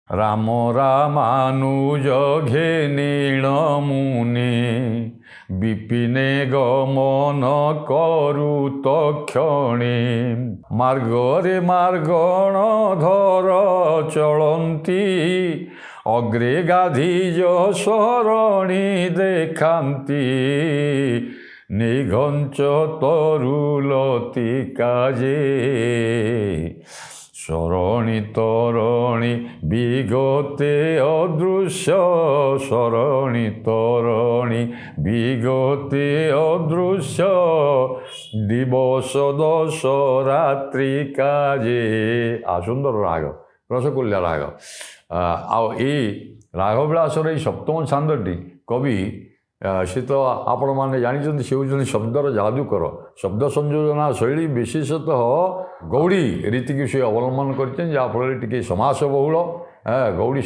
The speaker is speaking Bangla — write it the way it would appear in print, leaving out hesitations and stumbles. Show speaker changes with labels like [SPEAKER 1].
[SPEAKER 1] রাম রামানুজ ঘে নীলমুনি বিপিনে গমন করু তক্ষণে মার্গরে মার্গণ ধর চলন্তি অগ্রে গাধিজ সরণী দেখান্তি নিঘঞ্চ তরুলতি কাজে সরণী তরণী বিগতে অদৃশ্য সরণী তরণী বিগতে অদৃশ্য দিবস দশ রাত্রি কাজে সুন্দর রাগ রসকুল্ୟା ରାଗ ଆଉ ଏଇ ରାଗବିଳାସର ଏଇ ସପ୍ତମ ଛାନ୍ଦଟି କବି ସେ ତ ଆପଣମାନେ ଜାଣିଛନ୍ତି ସେ ହେଉଛନ୍ତି ଶବ୍ଦର ଯାଦୁକର ଶବ୍ଦ ସଂଯୋଜନା ଶୈଳୀ ବିଶେଷତଃ ଗୌଡ଼ି ରୀତିକୁ ସେ ଅବଲମ୍ବନ କରିଛନ୍ତି ଯାହାଫଳରେ ଟିକେ ସମାସ ବହୁଳ ଗୌଡ଼ି